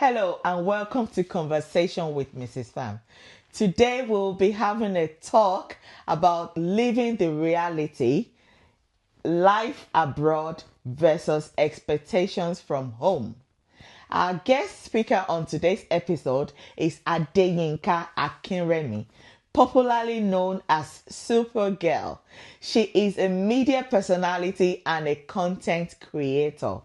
Hello and welcome to Conversation with Mrs. Pham. Today we'll be having a talk about living the reality, life abroad versus expectations from home. Our guest speaker on today's episode is Adeyinka Akinremi, popularly known as Supergirl. She is a media personality and a content creator.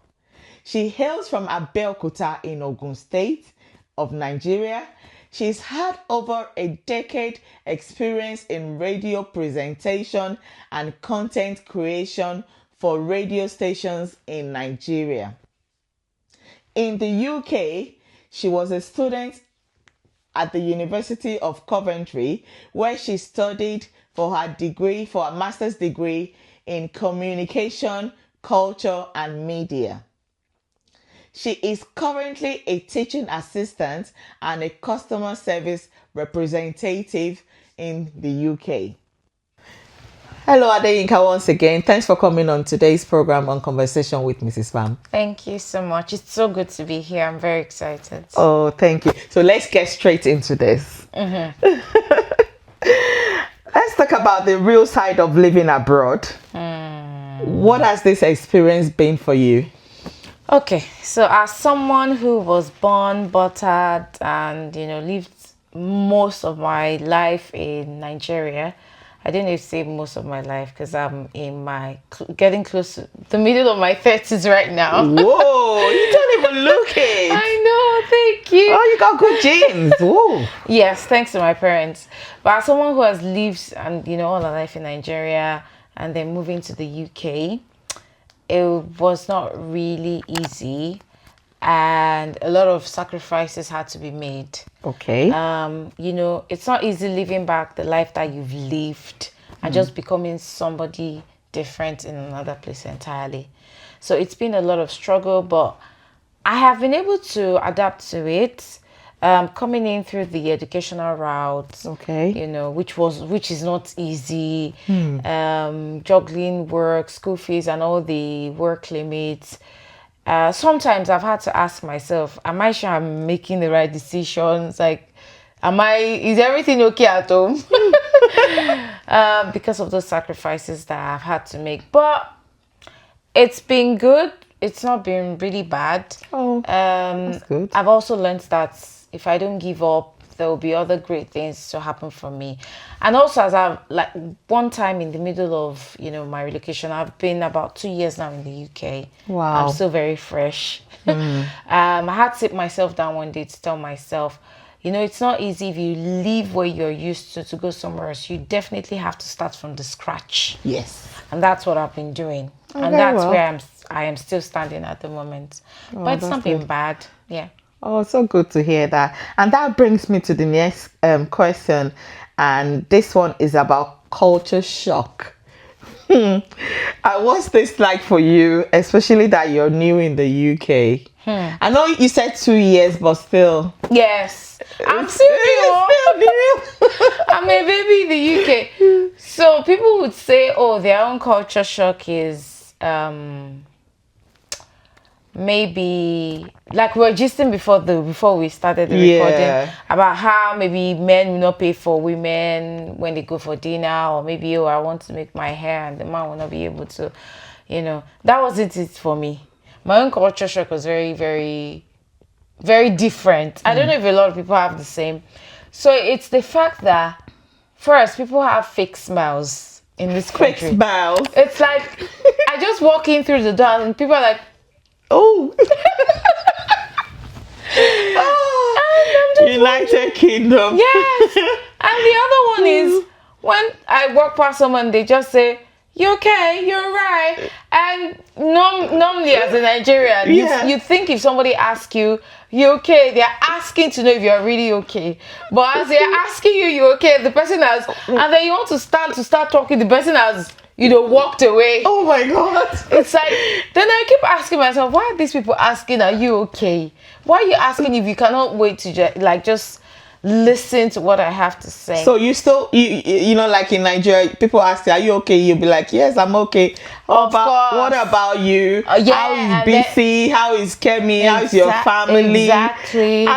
She hails from Abeokuta in Ogun State of Nigeria. She's had over a decade experience in radio presentation and content creation for radio stations in Nigeria. In the UK, she was a student at the University of Coventry, where she studied for her master's degree in communication, culture, and media. She is currently a teaching assistant and a customer service representative in the UK. Hello, Adeyinka, once again. Thanks for coming on today's program on Conversation with Mrs. Pham. Thank you so much. It's so good to be here. I'm very excited. Oh, thank you. So let's get straight into this. Let's talk about the real side of living abroad. What has this experience been for you? Okay, so as someone who was born, buttered, and lived most of my life in Nigeria, I didn't even say most of my life because I'm in my getting close to the middle of my 30s right now. Whoa, you don't even look it. I know, thank you. Oh, you got good genes. Whoa. Yes, thanks to my parents. But as someone who has lived and all her life in Nigeria and then moving to the UK, it was not really easy, and a lot of sacrifices had to be made. Okay. It's not easy living back the life that you've lived and just becoming somebody different in another place entirely. So it's been a lot of struggle, but I have been able to adapt to it. Coming in through the educational route, Okay. which is not easy. Juggling work, school fees, and all the work limits. Sometimes I've had to ask myself, am I sure I'm making the right decisions? Like, is everything okay at home? Because of those sacrifices that I've had to make. But it's been good. It's not been really bad. Oh, that's good. I've also learned that if I don't give up, there will be other great things to happen for me. And also, as one time in the middle of my relocation, I've been about 2 years now in the UK. Wow. I'm still very fresh. I had to sit myself down one day to tell myself, it's not easy if you leave where you're used to go somewhere else. You definitely have to start from the scratch. Yes. And that's what I've been doing. Okay, and that's well. where I am still standing at the moment. But it's not been bad. Yeah. Oh, so good to hear that. And that brings me to the next question. And this one is about culture shock. What's this like for you, especially that you're new in the UK? I know you said 2 years, but still. Yes. I'm still new. I'm a baby in the UK. So people would say, their own culture shock is maybe like we were gisting before we started the recording about how maybe men will not pay for women when they go for dinner, or maybe I want to make my hair and the man will not be able to. That wasn't it for me. My own culture shock was very, very, very different. I don't know if a lot of people have the same. So it's the fact that first, people have fake smiles in this country. Fake smiles. It's like I just walk in through the door and people are like, oh. United Kingdom. Yes. And the other one is when I walk past someone, they just say, "You okay? You're right." And normally as a Nigerian, you think if somebody asks you, "You okay?" they're asking to know if you're really okay. But as they're asking you okay, the person has, and then you want to start talking, the person has walked away. Oh my God. It's like, then I keep asking myself, why are these people asking, are you okay? Why are you asking if you cannot wait to just listen to what I have to say. So you still, you know, like in Nigeria, people ask you, "Are you okay?" You'll be like, "Yes, I'm okay." Of course. What about you? Yeah, how is BC? How is Kemi? How is your family? Exactly.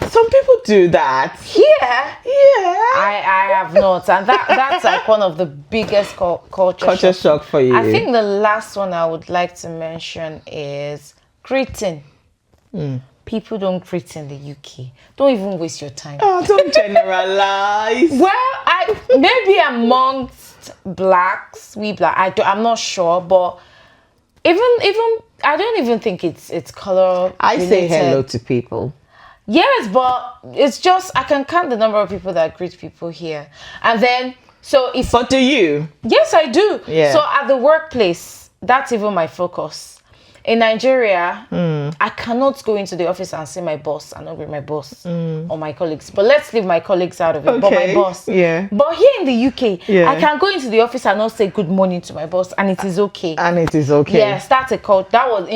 Some people do that. Yeah. Yeah. I have not, and that's like one of the biggest culture shock for you. I think the last one I would like to mention is greeting. People don't greet in the UK. Don't even waste your time. Oh, don't generalize. Well, maybe amongst blacks, I'm not sure, but even I don't even think it's color. I say hello to people. Yes, but it's just I can count the number of people that greet people here, and then But do you? Yes, I do. Yeah. So at the workplace, that's even my focus. In Nigeria, I cannot go into the office and see my boss and not with my boss or my colleagues. But let's leave my colleagues out of it. Okay. But my boss. Yeah. But here in the UK, Yeah. I can go into the office and not say good morning to my boss, and it is okay. And it is okay. Yes, that's a cult. That one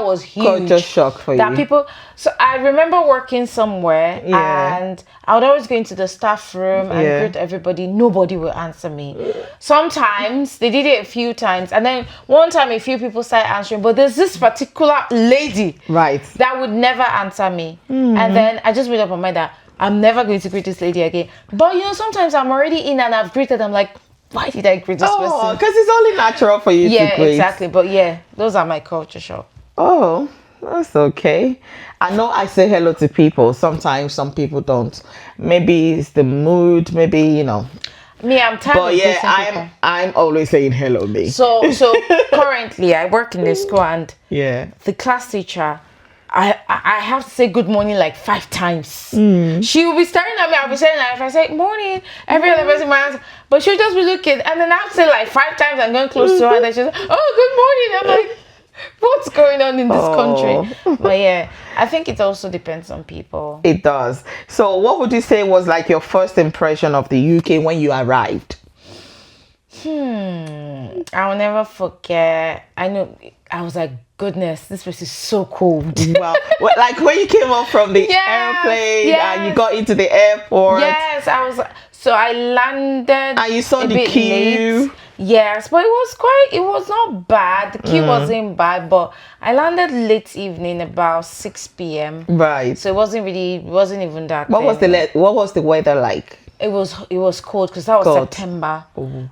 was huge. Culture shock for that you. People. So I remember working somewhere, Yeah. and I would always go into the staff room and greet everybody. Nobody will answer me. Sometimes they did it a few times, and then one time a few people started answering. But there's this particular lady, Right, that would never answer me, and then I just made up my mind that I'm never going to greet this lady again. But you know, sometimes I'm already in and I've greeted. I'm like, why did I greet this person? because it's only natural for you to greet. Yeah, exactly. But yeah, those are my culture shock. Oh, that's okay. I know I say hello to people. Sometimes some people don't. Maybe it's the mood. Maybe, you know. Me, I'm tired But of yeah, greeting people. I'm always saying hello, me. So currently I work in this school, and Yeah. the class teacher, I have to say good morning like 5 times. She will be staring at me. I'll be saying that if I say morning, every other person might answer, but she'll just be looking, and then I'll say like 5 times and going close to her, and then she'll say, "Oh, good morning." I'm like, what's going on in this country? But yeah, I think it also depends on people. It does. So what would you say was like your first impression of the UK when you arrived? I'll never forget. I know I was like, goodness, this place is so cold. Wow. Like when you came up from the airplane and you got into the airport. Yes, so I landed And you saw a the bit queue. late. Yes, but it was not bad. The queue wasn't bad, but I landed late evening, about 6 p.m. Right. So it wasn't even that. What was the weather like? It was cold because that was September.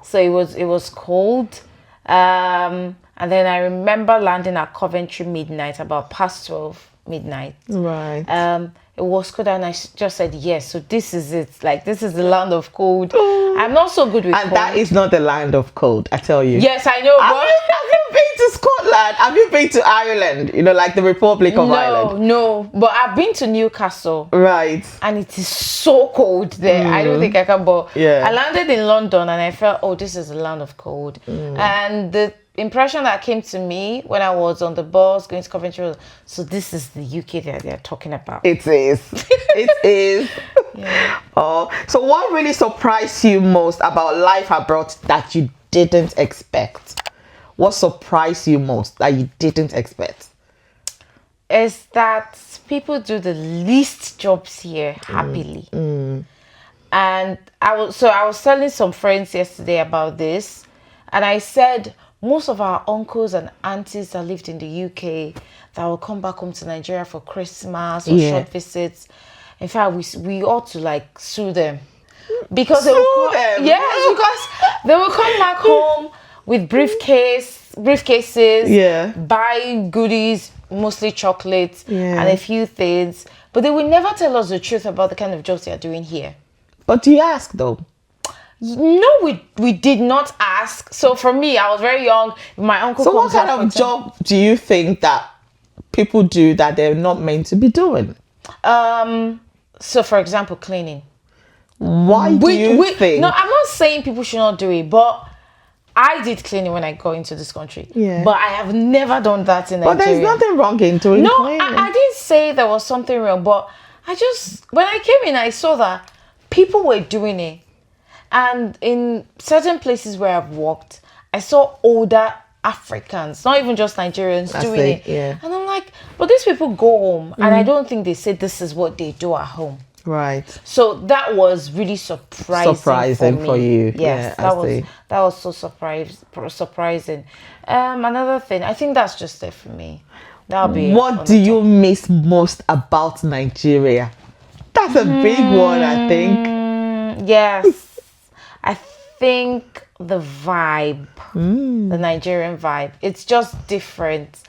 So it was cold. And then I remember landing at Coventry midnight, about past 12 midnight. Right. It was cold, and I just said yes. So this is it. Like, this is the land of cold. I'm not so good with And cold. that is not the land of cold, I tell you. Yes, I know. Have you been to Scotland? Have you been to Ireland? You know, like the Republic of Ireland? No. But I've been to Newcastle. Right. And it is so cold there. I don't think I can. But I landed in London, and I felt, oh, this is the land of cold. And the impression that came to me when I was on the bus going to Coventry was, so this is the UK that they're talking about. It is. It is. Yeah. Oh, so what really surprised you most about life abroad that you didn't expect? What surprised you most that you didn't expect? Is that people do the least jobs here happily. And I was telling some friends yesterday about this, and I said, most of our uncles and aunties that lived in the UK that will come back home to Nigeria for Christmas or short visits, in fact, we ought to like sue them, because they will yes, because they will come back home with briefcases, buy goodies, mostly chocolates and a few things, but they will never tell us the truth about the kind of jobs they are doing here. But do you ask though? No, we did not ask. So for me, I was very young. My uncle. So what kind of job do you think that people do that they're not meant to be doing? So for example, cleaning. Why do you think? No, I'm not saying people should not do it, but I did cleaning when I got into this country. Yeah. But I have never done that in Nigeria. But there's nothing wrong in doing cleaning. No, I didn't say there was something wrong, but when I came in, I saw that people were doing it. And in certain places where I've worked, I saw older Africans, not even just Nigerians, doing it. Yeah. And I'm like, but these people go home, and I don't think they say this is what they do at home. Right. So that was really surprising for you. Yes, Yeah, I see. that was so surprising. Another thing, I think that's just it for me. That'll be it What on do the you top. miss most about Nigeria? That's a big one, I think. Yes, I think the vibe, the Nigerian vibe, it's just different.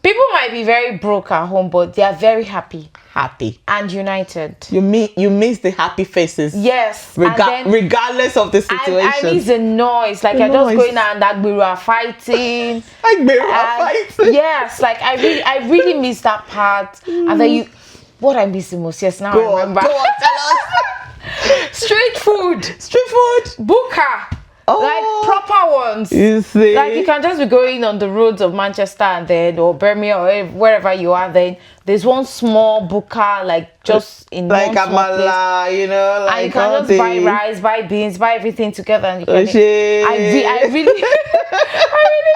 People might be very broke at home, but they are very happy Happy. and united. You miss the happy faces. Yes, and then Regardless of the I situation. miss the noise. Like The you're just noise. going out and that we were fighting. Like we were And fighting. yes, like I really miss that part. And then what I miss the most, yes, now Go I on, remember. tell us. Street food, Street food. buka, Oh, like proper ones. You see? Like you can just be going on the roads of Manchester and then or Birmingham or wherever you are. Then there's one small buka, like just in like one small place. amala, you know, like And you can all just the buy rice, buy beans, buy everything together, and you can. Oshé. I really, I really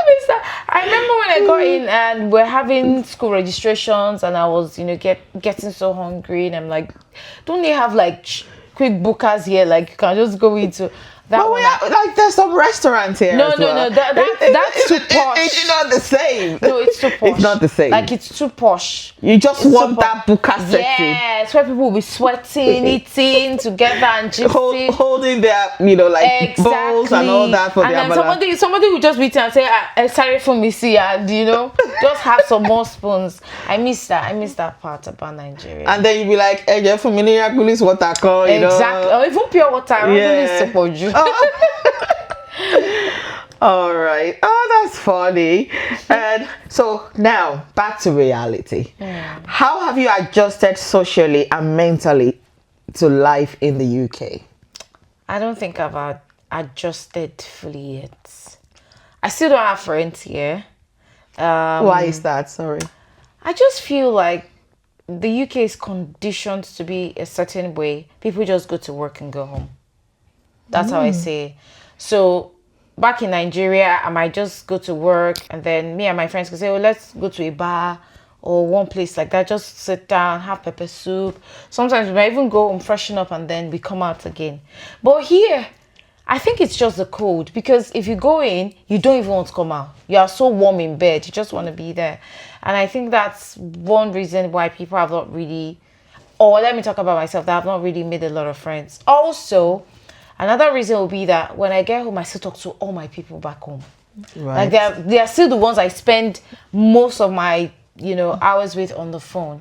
miss that. I remember when I got in and we're having school registrations, and I was, getting so hungry, and I'm like, don't they have like quick bookers here? Like you can just go into that But one. we have, like, there's some restaurants here. No, as no, well. no, that's too posh. It's not the same. No, it's too posh. It's not the same. Like it's too posh. You just It's want too that buka setting. Yes, where people will be sweating, eating together and gypsy. Holding their, like bowls and all that for and their then somebody will just reach and say, sorry for me, see, and just have some more spoons. I miss that part about Nigeria. And then you be like, hey, you're from Minneapolis, water call, Exactly. Or even pure water. Yeah. All right. Oh, that's funny. And so now back to reality. How have you adjusted socially and mentally to life in the UK? I don't think I've adjusted fully yet. I still don't have friends here. Why is that? Sorry. I just feel like the UK is conditioned to be a certain way. People just go to work and go home. That's how I say it. So back in Nigeria, I might just go to work and then me and my friends could say, oh, let's go to a bar or one place like that. Just sit down, have pepper soup. Sometimes we might even go home, freshen up, and then we come out again. But here, I think it's just the cold, because if you go in, you don't even want to come out. You are so warm in bed. You just want to be there. And I think that's one reason why people have not really, or let me talk about myself, that I've not really made a lot of friends. Also, another reason will be that when I get home, I still talk to all my people back home. Right. Like they are still the ones I spend most of my, hours with on the phone.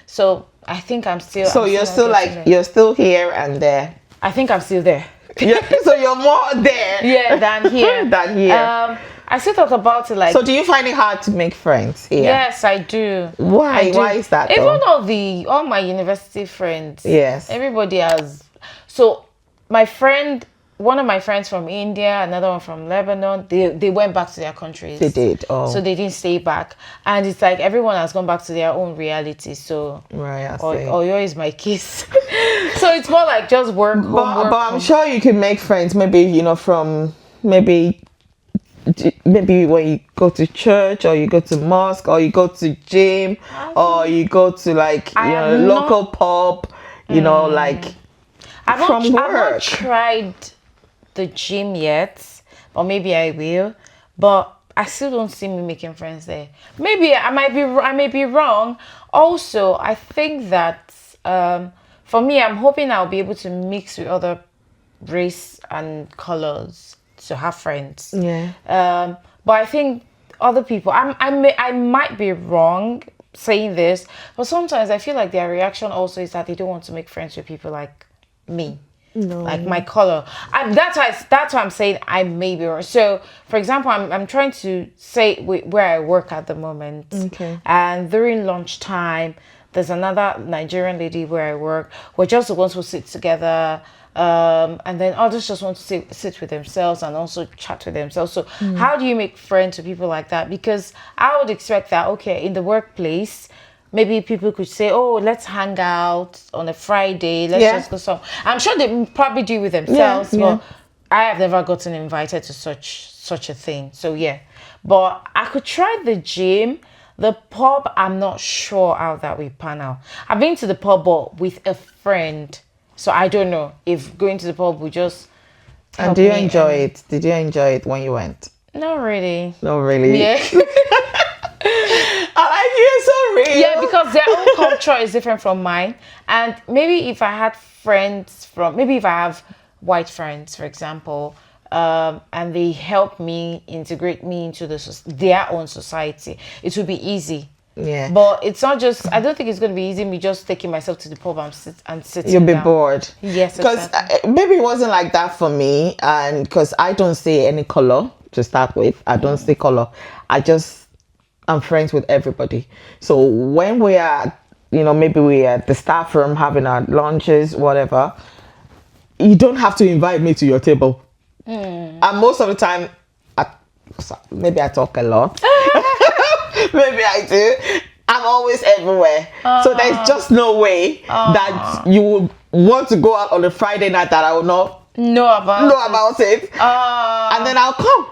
So I think I'm still. So you're still you're still here and there. I think I'm still there. Yeah, so you're more there. Yeah, than here. Than here. I still thought about it like. So do you find it hard to make friends here? Yes, I do. Why? I do. Why is that? Even though? all my university friends. Yes. Everybody has. So one of my friends from India, another one from Lebanon, they went back to their countries. They did. Oh. So they didn't stay back, and it's like everyone has gone back to their own reality. So Right. I see. Oyo is my case. So it's more like just work home. But I'm home. sure you can make friends. Maybe from maybe when you go to church or you go to mosque or you go to gym or you go to local pub. Like from work. I've not tried the gym yet, or maybe I will, but I still don't see me making friends there. Maybe I may be wrong. Also, I think that for me, I'm hoping I'll be able to mix with other race and colors to have friends. Yeah. But I think other people, I might be wrong saying this, but sometimes I feel like their reaction also is that they don't want to make friends with people like me. No. Like my color. That's why I'm saying I may be wrong. So, for example, I'm trying to say where I work at the moment. Okay. And during lunchtime, there's another Nigerian lady where I work. We're just the ones who sit together. And then others just want to sit with themselves and also chat with themselves. So how do you make friends with people like that? Because I would expect that, okay, in the workplace, maybe people could say, oh, let's hang out on a Friday. Let's just go some. I'm sure they probably do with themselves, but I have never gotten invited to such a thing. So, yeah. But I could try the gym. The pub, I'm not sure how that will pan out. I've been to the pub but with a friend, so I don't know if going to the pub will just. And do you enjoy it? Did you enjoy it when you went? Not really. Not really. Yeah. I like you so real. Yeah, because their own culture is different from mine, and maybe if I had friends from, maybe if I have white friends, for example. And they help me integrate me into their own society, it will be easy. Yeah. But it's not just, I don't think it's going to be easy me just taking myself to the pub and sitting You'll be down. bored. Yes, because exactly. Maybe it wasn't like that for me, and because I don't see any color to start with. I don't see color. I'm friends with everybody. So when we are, maybe we are at the staff room having our lunches, whatever, you don't have to invite me to your table. And most of the time, maybe I talk a lot. Maybe I do. I'm always everywhere. So there's just no way that you would want to go out on a Friday night that I will not know about it. And then I'll come.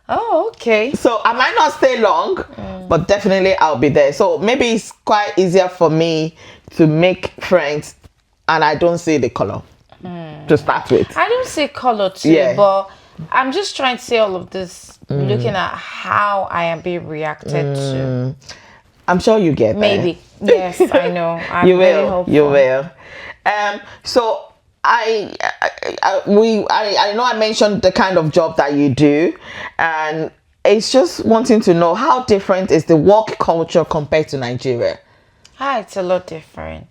Oh, okay. So I might not stay long, but definitely I'll be there. So maybe it's quite easier for me to make friends and I don't see the color. To start with, I don't see color too, but I'm just trying to say all of this, looking at how I am being reacted to. I'm sure you get maybe there. Yes, I know. I'm you really will. hopeful. You will. So I know I mentioned the kind of job that you do, and it's just wanting to know how different is the work culture compared to Nigeria. It's a lot different.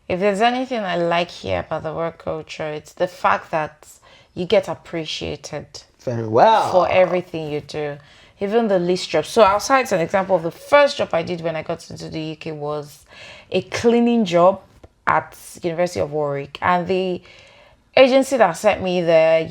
If there's anything I like here about the work culture, it's the fact that you get appreciated very well for everything you do, even the least job. So I'll cite an example of the first job I did when I got into the UK was a cleaning job at University of Warwick, and the agency that sent me there,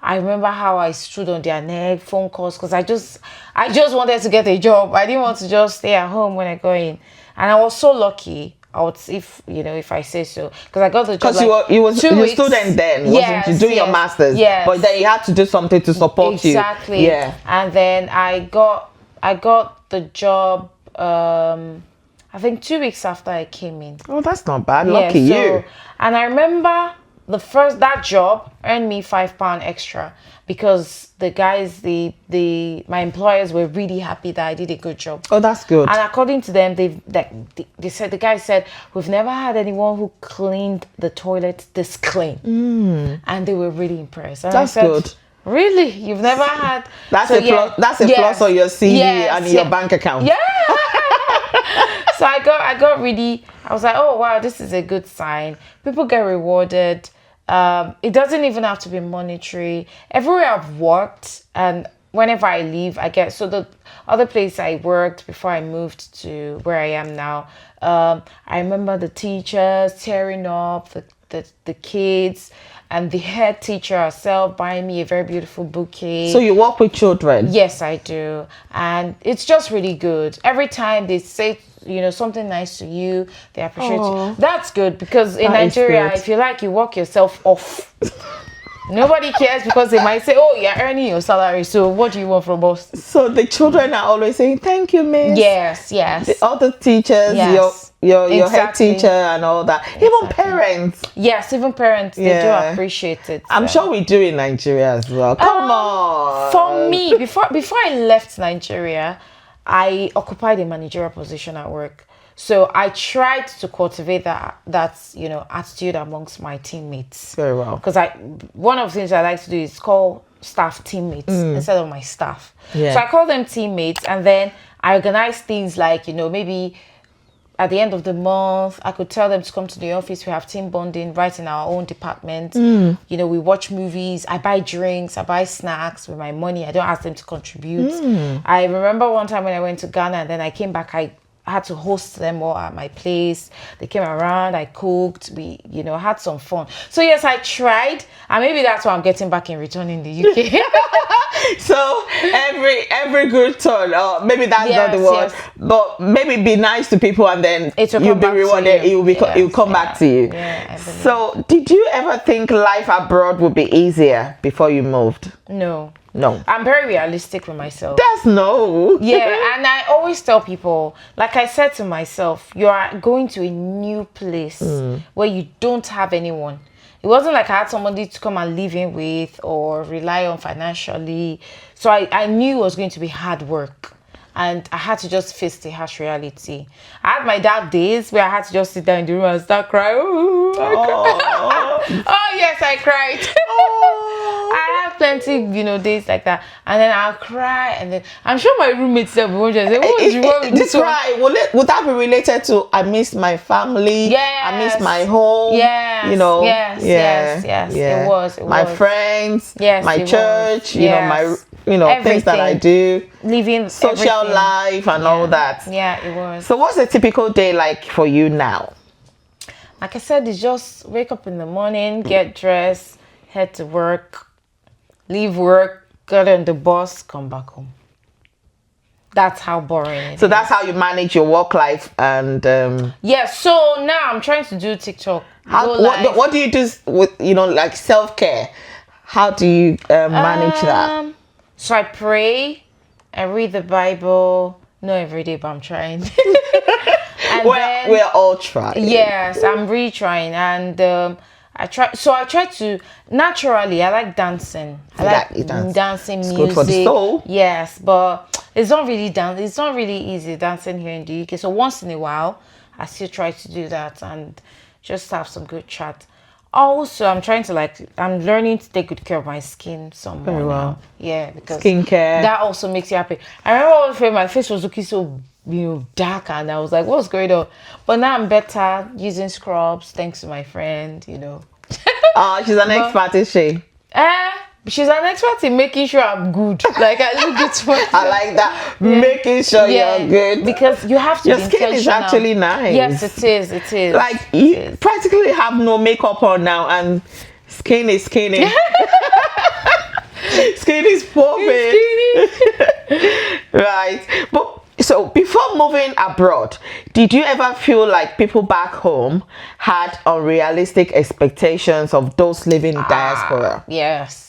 I remember how I stood on their neck, phone calls, because I just wanted to get a job. I didn't want to just stay at home when I go in, and I was so lucky. If I say so, because I got the job. Because you were a student then, wasn't you? Doing your masters, but then you had to do something to support you. Exactly. Yeah. And then I got the job. I think 2 weeks after I came in. Oh, that's not bad. Lucky you. And I remember that job earned me £5 extra because the guys, my employers were really happy that I did a good job. Oh, that's good. And according to them, they said, the guy said, we've never had anyone who cleaned the toilet this clean. And they were really impressed. And that's good. Really? You've never had? That's a plus on your CV and in your bank account. Yeah. So I got really, I was like, oh wow, this is a good sign. People get rewarded. It doesn't even have to be monetary. Everywhere I've worked and whenever I leave, I get, so the other place I worked before I moved to where I am now, I remember the teachers tearing up the kids, and the head teacher herself buying me a very beautiful bouquet. So you work with children? Yes, I do. And it's just really good. Every time they say, something nice to you, they appreciate you. That's good, because in Nigeria, if you like, you work yourself off. Nobody cares, because they might say, oh, you're earning your salary, so what do you want from us? So the children are always saying, thank you, miss. Yes. The other teachers, your head teacher and all that. Exactly. Even parents. Yes, even parents, they do appreciate it. I'm sure we do in Nigeria as well. Come on. For me, before I left Nigeria, I occupied a managerial position at work. So I tried to cultivate that attitude amongst my teammates. Very well. Because one of the things I like to do is call staff teammates instead of my staff. Yeah. So I call them teammates, and then I organize things like, maybe at the end of the month, I could tell them to come to the office. We have team bonding right in our own department. We watch movies. I buy drinks. I buy snacks with my money. I don't ask them to contribute. I remember one time when I went to Ghana and then I came back, I had to host them all at my place. They came around, I cooked, we, had some fun. So yes, I tried, and maybe that's why I'm getting back in return in the UK. So every good turn, or maybe that's not the word, but maybe be nice to people, and then you'll be rewarded. It will come back to you. Yeah, so did you ever think life abroad would be easier before you moved? No. No. I'm very realistic with myself. That's no. Yeah, and I always tell people, like I said to myself, you are going to a new place where you don't have anyone. It wasn't like I had somebody to come and live in with or rely on financially. So I knew it was going to be hard work. And I had to just face the harsh reality. I had my dark days where I had to just sit down in the room and start crying. Ooh, I cried. Oh, yes, I cried. I have plenty, days like that. And then I'll cry. And then I'm sure my roommates will won't just say, what is wrong with this one? Right. Would that be related to I miss my family? Yes. I miss my home. Yes. Yes. It was. My friends. Yes. My church. Yes. My things that I do. Living social everything. Life and all that. Yeah, it was. So what's a typical day like for you now? Like I said, it's just wake up in the morning, get dressed, head to work, leave work, get on the bus, come back home. That's how boring it is. So that's how you manage your work life and yeah, so now I'm trying to do TikTok. What do you do with like self-care? How do you manage that? So I pray, I read the Bible, not every day, but I'm trying. We're all trying. Yes, I'm really trying, and I try to naturally. I like dancing. I like dancing, it's music. good for the soul. Yes, but it's not really It's not really easy dancing here in the UK. So once in a while, I still try to do that and just have some good chat. Also, I'm learning to take good care of my skin some more now. Yeah, because skincare. That also makes you happy. I remember when my face was looking so dark, and I was like, what's going on? But now I'm better using scrubs thanks to my friend, She's an expert, is she? She's an expert in making sure I'm good. Like I look good for I like that. Yeah. Making sure you're good. Because you have to Your skin is actually nice. Yes, it is. Like you practically have no makeup on now and skin is skinny. Skin is popping. Right. But so before moving abroad, did you ever feel like people back home had unrealistic expectations of those living in diaspora? Yes.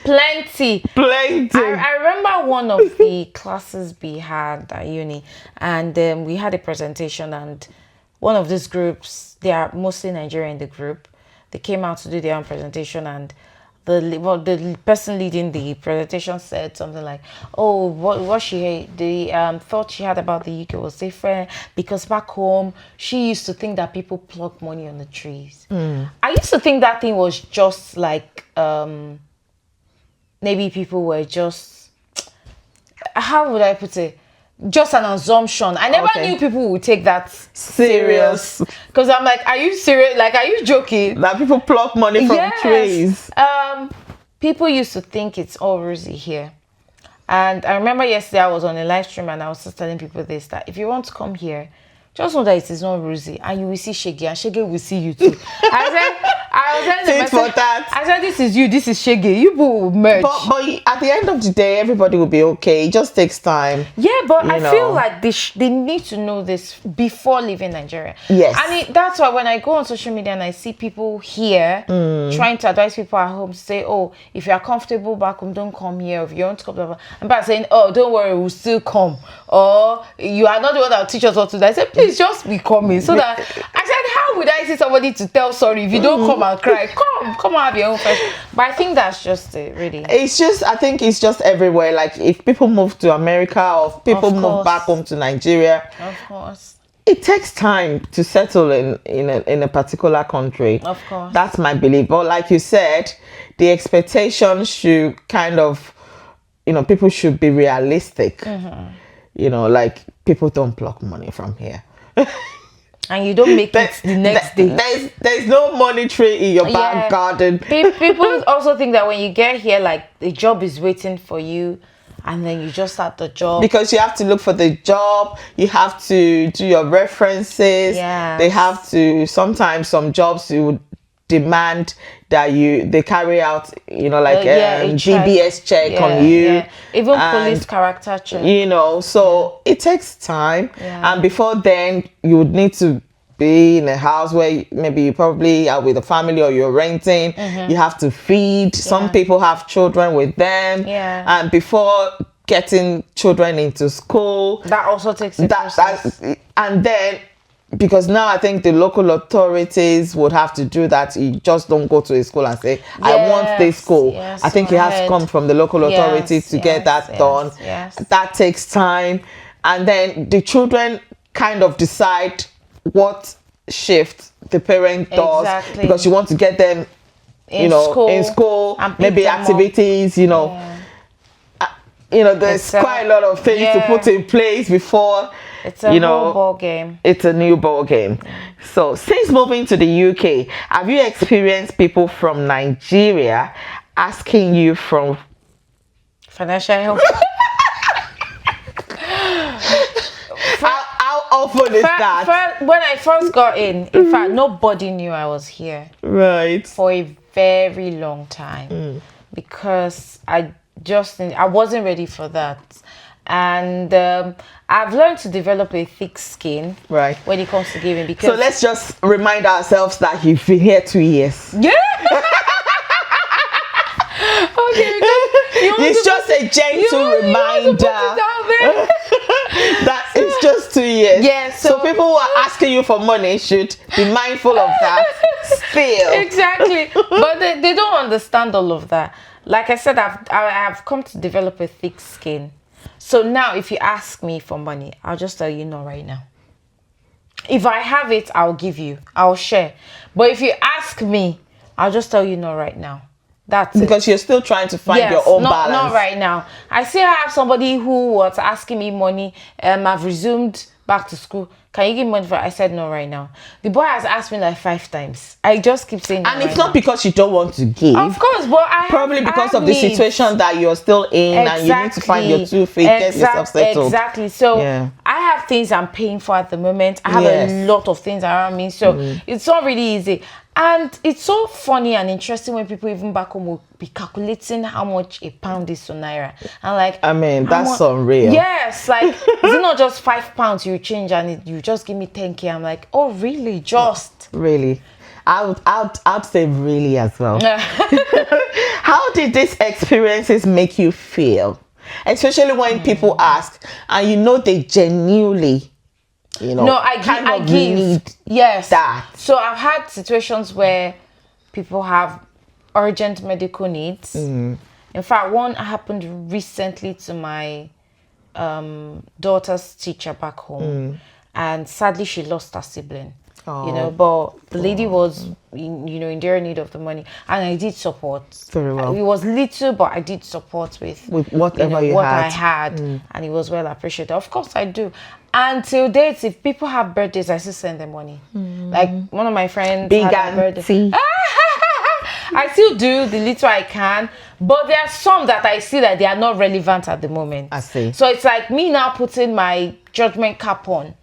Plenty. I remember one of the classes we had at uni, and we had a presentation, and one of these groups, they are mostly Nigerian in the group, they came out to do their own presentation, and the person leading the presentation said something like, oh, what she thought she had about the UK was different because back home she used to think that people pluck money on the trees. I used to think that thing was just like maybe people were just, how would I put it? Just an assumption. I never knew people would take that serious. Because I'm like, are you serious? Like, are you joking? That people pluck money from trees. People used to think it's all rosy here. And I remember yesterday I was on a live stream and I was just telling people this, that if you want to come here, just know that it is not rosy and you will see Shege and Shege will see you too. I said, this is you, this is Shege. You will merge. But at the end of the day, everybody will be okay. It just takes time. Yeah, but I feel like they need to know this before leaving Nigeria. Yes. And that's why when I go on social media and I see people here trying to advise people at home to say, oh, if you are comfortable back home, don't come here. If you don't come, and by saying, oh, don't worry, we'll still come. Or you are not the one that will teach us what to do. I said, please just be coming. So that I said, how would I see somebody to tell sorry if you don't come and cry? Come and have your own fashion. But I think that's just it, really. I think it's just everywhere. Like if people move to America or if people move back home to Nigeria, of course, it takes time to settle in a particular country. Of course, that's my belief. But like you said, the expectation should kind of, people should be realistic. Like people don't pluck money from here. And you don't make it the next day. There's no money tree in your back garden. People also think that when you get here, like the job is waiting for you, and then you just start the job. Because you have to look for the job, you have to do your references. Yeah. They have to. Sometimes some jobs you would demand that they carry out, GBS check on you. Yeah. Even police character check. So it takes time. Yeah. And before then, you would need to be in a house where maybe you probably are with a family or you're renting. You have to feed. Some people have children with them. Yeah. And before getting children into school, That also takes a process. And then, because now I think the local authorities would have to do that. You just don't go to a school and say, I want this school. Yes, I think it has to come from the local authorities to get that done. Yes. That takes time. And then the children kind of decide what shift the parent does. Exactly. Because you want to get them, in school, and maybe activities, there's quite a lot of things to put in place before. It's a whole ball game. It's a new ball game. So since moving to the UK, have you experienced people from Nigeria asking you for financial help? How often is that? When I first got in fact, nobody knew I was here. Right. For a very long time. Because I wasn't ready for that. And I've learned to develop a thick skin when it comes to giving. Because so let's just remind ourselves that you've been here 2 years. Yeah. Okay. It's just a gentle reminder that it's just 2 years. Yes. So people who are asking you for money should be mindful of that. Still. Exactly. But they don't understand all of that. Like I said, I've come to develop a thick skin. So now if you ask me for money, I'll just tell you no right now. If I have it, I'll give you. I'll share. But if you ask me, I'll just tell you no right now. That's because you're still trying to find your own balance. Not right now. I still have somebody who was asking me money. I've resumed back to school. Can you give me money for it? I said no right now. The boy has asked me like 5 times. I just keep saying no. And it's not because you don't want to give. Of course, but probably because of the situation that you're still in, and you need to find your 2 feet, get yourself settled. Exactly. So I have things I'm paying for at the moment. I have a lot of things around me. So it's not really easy. And it's so funny and interesting when people even back home will be calculating how much a pound is to naira. And like, I mean, that's unreal. Yes, like, is it not just £5 you change and you just give me 10k? I'm like, oh, really? Just really? I'd say really as well. How did these experiences make you feel? Especially when people ask and they genuinely I give. Need that. So I've had situations where people have urgent medical needs. In fact, one happened recently to my daughter's teacher back home, and sadly she lost her sibling. But the lady was in dire need of the money, and I did support very well. It was little, but I did support with whatever I had, and it was well appreciated. Of course I do. Until dates, if people have birthdays, I still send them money. Like one of my friends had a birthday. I still do the little I can, but there are some that I see that they are not relevant at the moment. I see. So it's like me now putting my judgment cap on.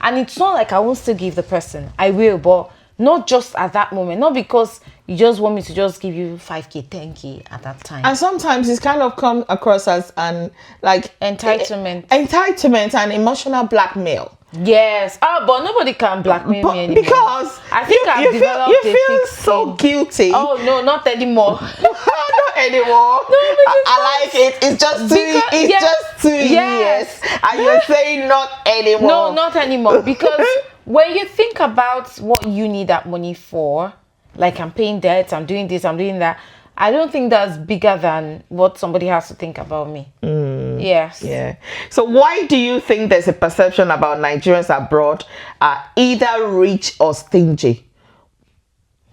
And it's not like I won't still give the person. I will, but not just at that moment. Not because you just want me to just give you 5k, 10k at that time. And sometimes it's kind of come across as entitlement. Entitlement and emotional blackmail. Yes. But nobody can blackmail me anymore. Because I think I've developed you feel so guilty. Oh no, not anymore. Not anymore. No, I like it. It's just just 2 years. And you're saying not anymore. No, not anymore. Because when you think about what you need that money for, like I'm paying debts, I'm doing this, I'm doing that, I don't think that's bigger than what somebody has to think about me. Yes. Yeah. So why do you think there's a perception about Nigerians abroad are either rich or stingy?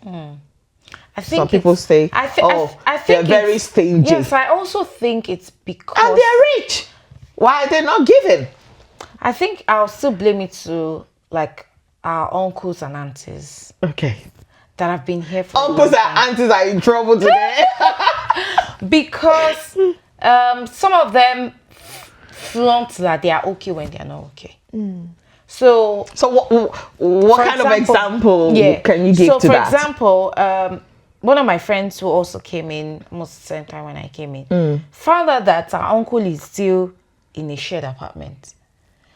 I think some people say, I think they're very stingy. Yes, I also think it's because... And they're rich. Why are they not giving? I think I'll still blame it to like our uncles and aunties. Okay. That have been here for uncles and aunties are in trouble today. Because some of them flaunt that they are okay when they are not okay. So what kind of example can you give to that? So for example, one of my friends who also came in almost the same time when I came in found out that our uncle is still in a shared apartment.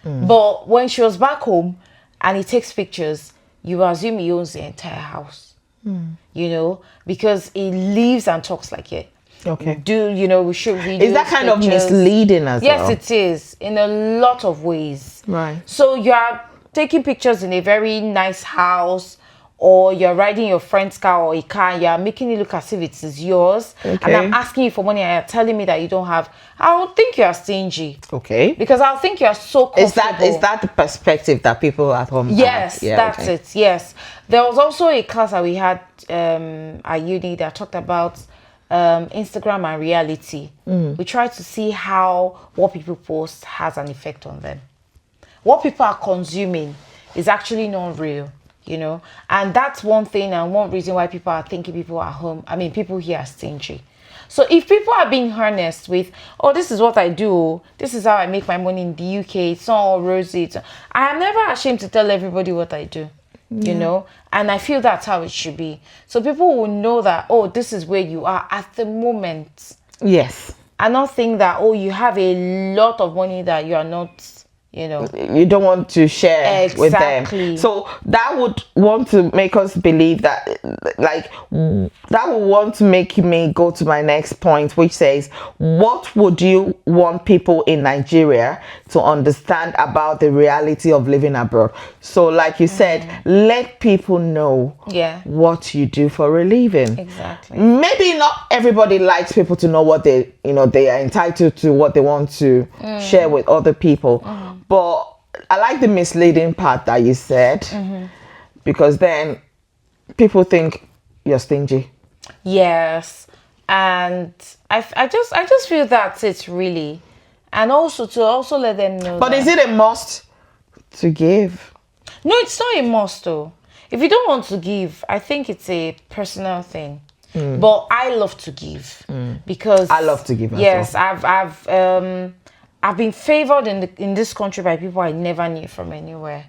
But when she was back home and he takes pictures, you assume he owns the entire house. You know, because he lives and talks like it. Okay. We shoot videos. Is that kind of misleading as well? well? Yes, it is in a lot of ways. Right. So you are taking pictures in a very nice house, or you're riding your friend's car or a car, you're making it look as if it is yours. Okay. And I'm asking you for money and you're telling me that you don't have. I'll think you're stingy. Okay. Because I'll think you're so comfortable. Is that the perspective that people at home Yes, have? Yeah, that's it. Yes. There was also a class that we had at uni that talked about Instagram and reality. We tried to see how what people post has an effect on them. What people are consuming is actually not real, you know, and that's one thing and one reason why people are thinking people at home, people here are stingy. So if people are being honest with, oh, this is what I do, this is how I make my money in the UK, it's not all rosy, I am never ashamed to tell everybody what I do. You know, and I feel that's how it should be. So people will know that, oh, this is where you are at the moment. Yes. And not think that, oh, you have a lot of money that you are not, you know. You don't want to share with them. So that would want to make us believe that, like, that would want to make me go to my next point, which says, what would you want people in Nigeria to understand about the reality of living abroad? So like you said, let people know what you do for a living. Exactly. Maybe not everybody likes people to know what they are entitled to, what they want to share with other people. But I like the misleading part that you said, because then people think you're stingy. Yes, and I just feel that's it really, and also to let them know. But is it a must to give? No, it's not a must though. If you don't want to give, I think it's a personal thing. But I love to give because I love to give. Yes, I've been favored in this country by people I never knew from anywhere,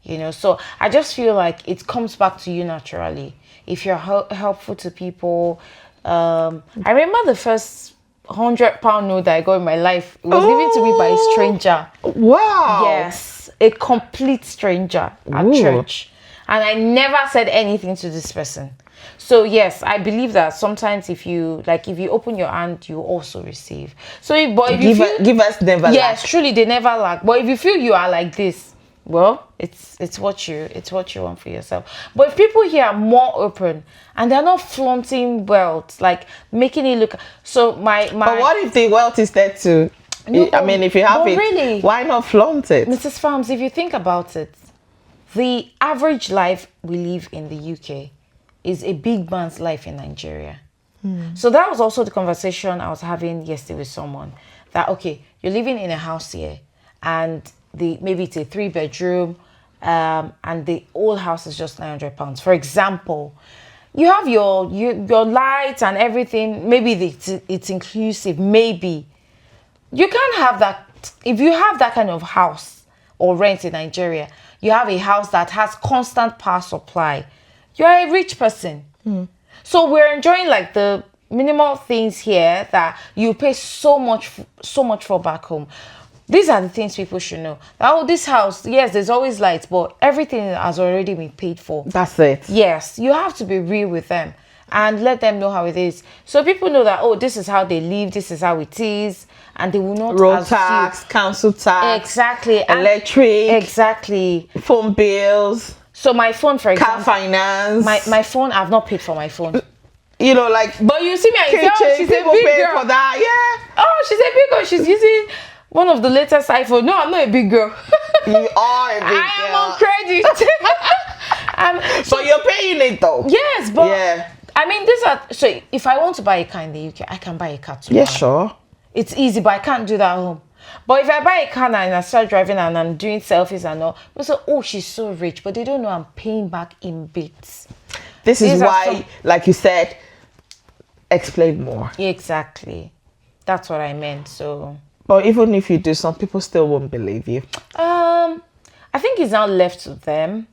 you know. So I just feel like it comes back to you naturally if you're helpful to people. I remember the first £100 note that I got in my life. It was given to me by a stranger. Wow. Yes, a complete stranger at church, and I never said anything to this person. So yes, I believe that sometimes if you open your hand, you also receive. So if give us never lack. Yes, truly they never lack. But if you feel you are like this, well, it's what you want for yourself. But if people here are more open and they're not flaunting wealth, like making it look so my But what if the wealth is there too? No, if you have it, really, why not flaunt it? Mrs. Farms, if you think about it, the average life we live in the UK is a big man's life in Nigeria. So that was also the conversation I was having yesterday with someone. That, okay, you're living in a house here and maybe it's a 3-bedroom and the whole house is just £900. For example, you have your lights and everything. Maybe it's inclusive, maybe. You can't have that. If you have that kind of house or rent in Nigeria, you have a house that has constant power supply, you're a rich person. So we're enjoying like the minimal things here that you pay so much for back home. These are the things people should know. Oh, this house, yes, there's always lights, but everything has already been paid for. That's it. Yes, you have to be real with them and let them know how it is. So people know that, oh, this is how they live, this is how it is, and they will not road tax, council tax, exactly, electric, exactly, phone bills. So my phone, for example, car finance. My phone, I've not paid for my phone. You know, like, but you see me, she's a big girl. For that, yeah. Oh, she's a big girl. She's using one of the latest iPhone. No, I'm not a big girl. You are a big girl. I am on credit. So you're paying it though. Yes, but yeah. These are so. If I want to buy a car in the UK, I can buy a car too. Yeah, sure. It's easy, but I can't do that at home. But if I buy a car and I start driving and I'm doing selfies and all, people say, oh, she's so rich, but they don't know I'm paying back in bits. This is why, like you said, explain more. Exactly. That's what I meant. So. But even if you do, some people still won't believe you. I think it's not left to them.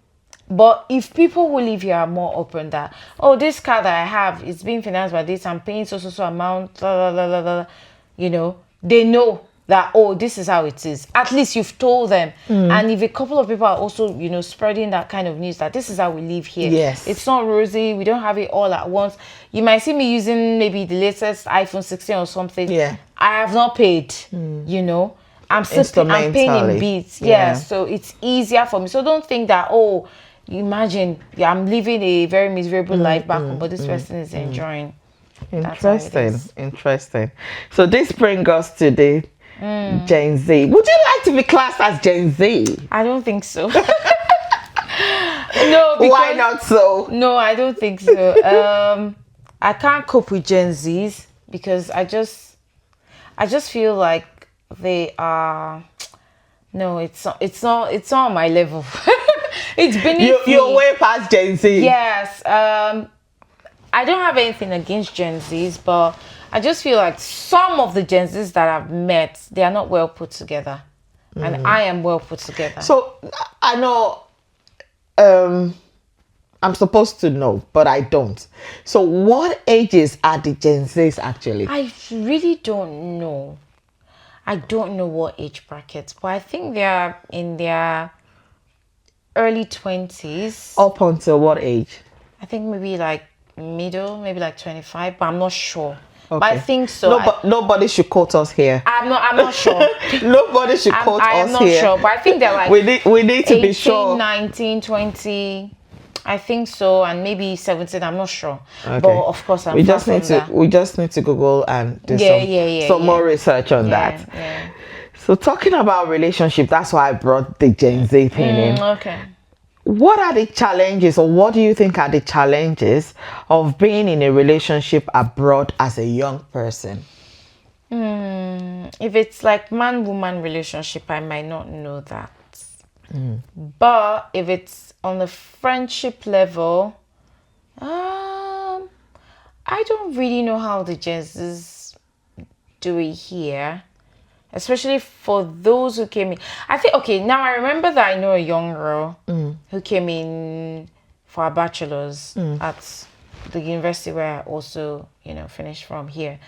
But if people who live here are more open that, oh, this car that I have is being financed by this, I'm paying so amount, blah, blah, blah, blah, blah, you know, they know that, oh, this is how it is. At least you've told them. And if a couple of people are also, spreading that kind of news that this is how we live here. Yes. It's not rosy. We don't have it all at once. You might see me using maybe the latest iPhone 16 or something. Yeah. I have not paid, I'm paying in bits. Yeah. So it's easier for me. So don't think that, oh, imagine I'm living a very miserable life back home, but this person is enjoying. Interesting. So this brings us to the Gen Z. Would you like to be classed as Gen Z? I don't think so. No, why not so? No, I don't think so. I can't cope with Gen Zs because I just feel like they are. No, it's not on my level. It's beneath me. You're way past Gen Z. Yes. I don't have anything against Gen Zs, but I just feel like some of the Gen Zs that I've met, they are not well put together. And I am well put together. So I know I'm supposed to know, but I don't. So what ages are the Gen Zs actually? I really don't know. I don't know what age brackets, but I think they are in their early 20s. Up until what age? I think maybe like middle, maybe like 25, but I'm not sure. Okay. But I think so. Nobody should quote us here. I'm not sure. Nobody should quote us here. I'm not sure, but I think they're like we need to 18, be sure. 19, 20. I think so, and maybe 17. I'm not sure. Okay. But of course, we just need to Google and do some more research on that. Yeah. So talking about relationship, that's why I brought the Gen Z thing in. Okay. What are the challenges, or what do you think are the challenges of being in a relationship abroad as a young person? If it's like man-woman relationship, I might not know that. But if it's on the friendship level, I don't really know how the Gen Zs do it here. Especially for those who came in. I think, okay, now I remember that I know a young girl who came in for a bachelor's at the university where I also, finished from here.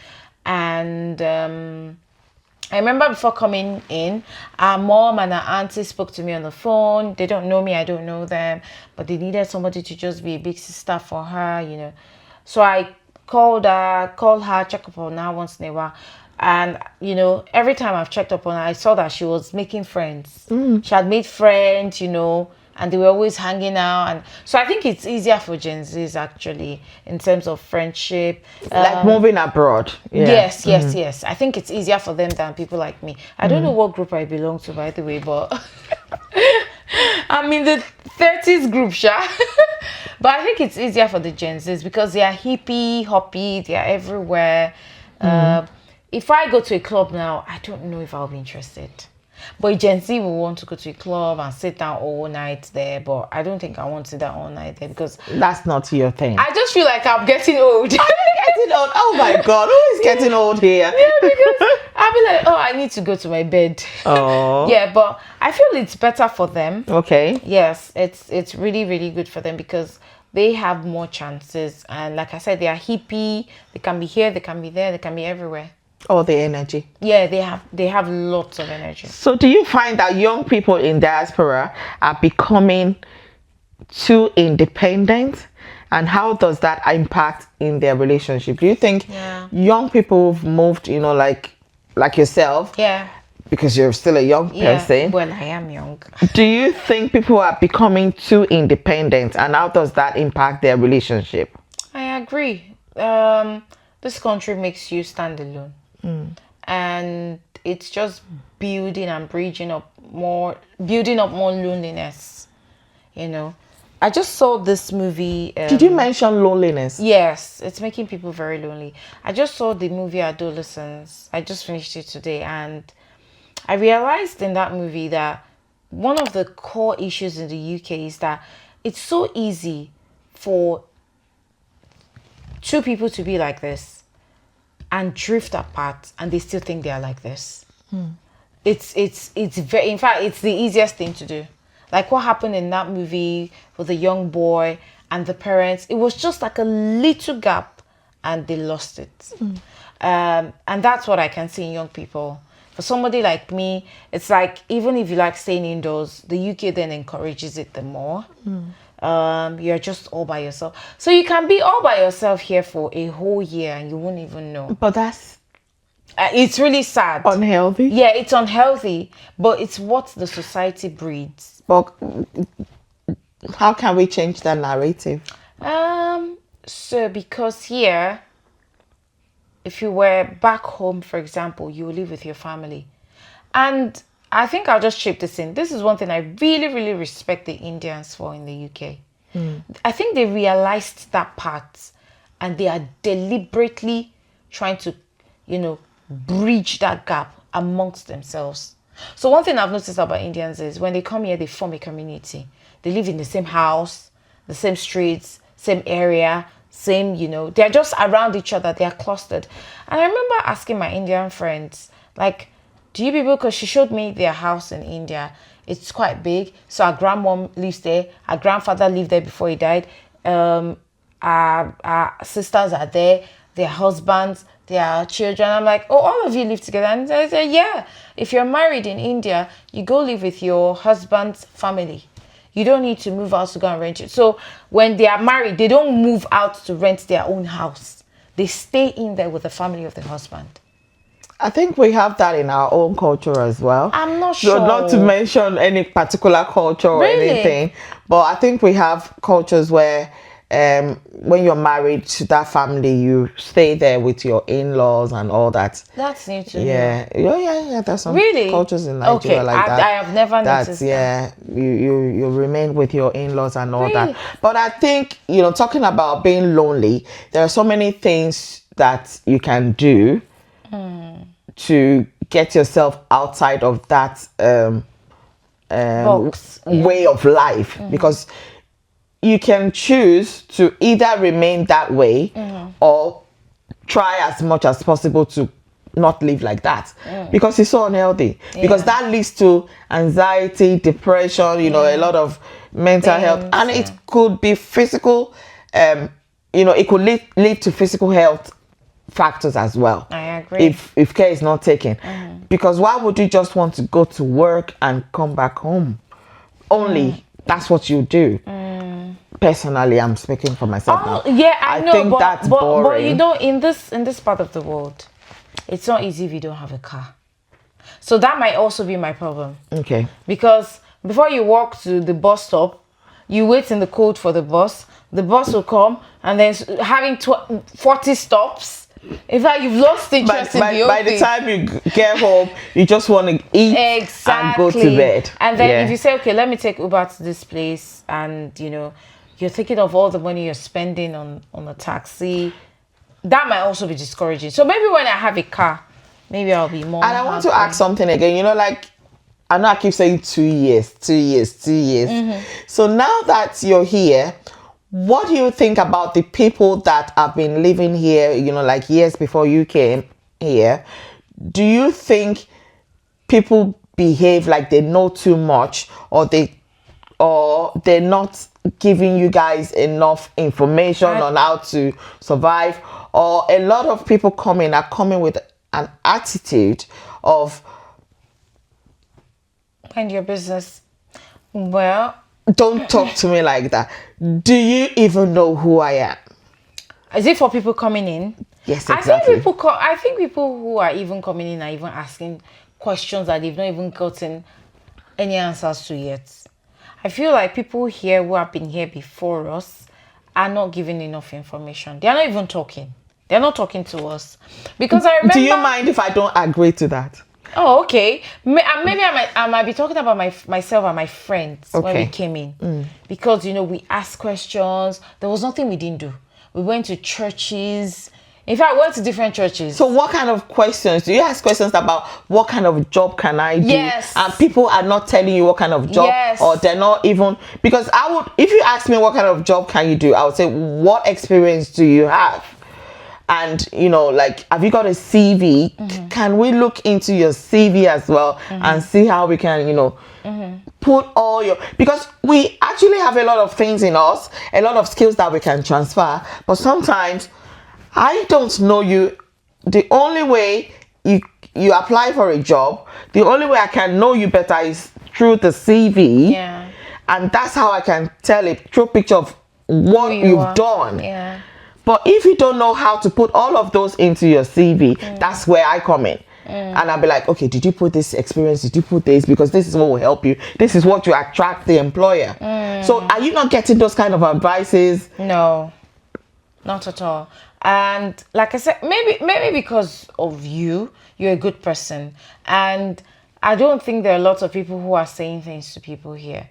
And I remember before coming in, our mom and our auntie spoke to me on the phone. They don't know me, I don't know them, but they needed somebody to just be a big sister for her, So I called her, check up on her once in a while. And, every time I've checked up on her, I saw that she was making friends. She had made friends, and they were always hanging out. And so I think it's easier for Gen Zs, actually, in terms of friendship. Like moving abroad. Yeah. Yes. I think it's easier for them than people like me. I don't know what group I belong to, by the way, but I'm in the 30s group, Sha. But I think it's easier for the Gen Zs because they are hippie, hoppy, they are everywhere. If I go to a club now, I don't know if I'll be interested. But Gen Z will want to go to a club and sit down all night there. But I don't think I want to sit down all night there because that's not your thing. I just feel like I'm getting old. I'm getting old. Oh my God, who is getting old here? Yeah, because I'll be like, oh, I need to go to my bed. Oh. Yeah, but I feel it's better for them. Okay. Yes, it's really, really good for them because they have more chances. And like I said, they are hippie. They can be here, they can be there, they can be everywhere. All the energy. Yeah, they have lots of energy. So do you find that young people in diaspora are becoming too independent? And how does that impact in their relationship? Do you think young people who've moved, like yourself? Yeah. Because you're still a young person. Well, I am young. Do you think people are becoming too independent? And how does that impact their relationship? I agree. This country makes you stand alone. And it's just building up more loneliness. I just saw this movie. Did you mention loneliness? Yes, it's making people very lonely. I just saw the movie Adolescence. I just finished it today, and I realized in that movie that one of the core issues in the UK is that it's so easy for two people to be like this and drift apart, and they still think they are like this. It's very, in fact, it's the easiest thing to do. Like what happened in that movie with the young boy and the parents, it was just like a little gap and they lost it. And that's what I can see in young people. For somebody like me, it's like even if you like staying indoors, the UK then encourages it the more. You're just all by yourself, so you can be all by yourself here for a whole year and you won't even know. But that's It's really sad. unhealthy. Yeah, it's unhealthy, but it's what the society breeds. But how can we change that narrative? So because here, if you were back home, for example, you live with your family. And I think I'll just chip this in. This is one thing I really, really respect the Indians for in the UK. I think they realized that part and they are deliberately trying to, bridge that gap amongst themselves. So one thing I've noticed about Indians is when they come here, they form a community. They live in the same house, the same streets, same area, same, they're just around each other. They are clustered. And I remember asking my Indian friends, like, do you people, because she showed me their house in India. It's quite big. So our grandmom lives there. Our grandfather lived there before he died. Our sisters are there. Their husbands, their children. I'm like, oh, all of you live together? And I said, yeah. If you're married in India, you go live with your husband's family. You don't need to move out to go and rent it. So when they are married, they don't move out to rent their own house. They stay in there with the family of the husband. I think we have that in our own culture as well. I'm not sure. So not to mention any particular culture or anything, but I think we have cultures where when you're married to that family, you stay there with your in-laws and all that. That's new to me. Yeah. There's some cultures in Nigeria like that. I have never noticed that. You remain with your in-laws and all that. But I think, talking about being lonely, there are so many things that you can do to get yourself outside of that way of life, because you can choose to either remain that way or try as much as possible to not live like that, because it's so unhealthy, because that leads to anxiety, depression, a lot of mental health, and it could be physical, it could lead to physical health factors as well. I agree. If care is not taken, because why would you just want to go to work and come back home? Only that's what you do. Personally, I'm speaking for myself now. Yeah, I know, think that's boring. But in this part of the world, it's not easy if you don't have a car. So that might also be my problem. Okay. Because before you walk to the bus stop, you wait in the cold for the bus. The bus will come, and then having 40 stops. In fact, you've lost interest in the whole By the time you get home, you just want to eat and go to bed. And then if you say, okay, let me take Uber to this place, and you're thinking of all the money you're spending on a taxi, that might also be discouraging. So maybe when I have a car, maybe I'll be more. And I want to ask something again. I know I keep saying 2 years. So now that you're here, what do you think about the people that have been living here, like years before you came here? Do you think people behave like they know too much, or they're not giving you guys enough information on how to survive? Or a lot of people are coming with an attitude of mind your business. Well, don't talk to me like that. Do you even know who I am? Is it for people coming in? Yes, exactly. I think people who are even coming in are even asking questions that they've not even gotten any answers to yet. I feel like people here who have been here before us are not giving enough information. They are not even talking. They're not talking to us. Because I remember... Do you mind if I don't agree to that? Oh, okay. Maybe I might be talking about myself and my friends when we came in. Because, we asked questions. There was nothing we didn't do. We went to churches. In fact, we went to different churches. So what kind of questions? Do you ask questions about what kind of job can I do? Yes. And people are not telling you what kind of job, or they're not even... Because if you ask me what kind of job can you do, I would say, what experience do you have? And, have you got a CV? Can we look into your CV as well and see how we can, put all your... Because we actually have a lot of things in us, a lot of skills that we can transfer. But sometimes I don't know you. The only way you apply for a job, the only way I can know you better is through the CV. Yeah. And that's how I can tell a true picture of what you've done. Yeah. But if you don't know how to put all of those into your CV, that's where I come in. And I'll be like, okay, did you put this experience? Did you put this? Because this is what will help you. This is what you attract the employer. So are you not getting those kind of advices? No, not at all. And like I said, maybe because of you're a good person. And I don't think there are lots of people who are saying things to people here.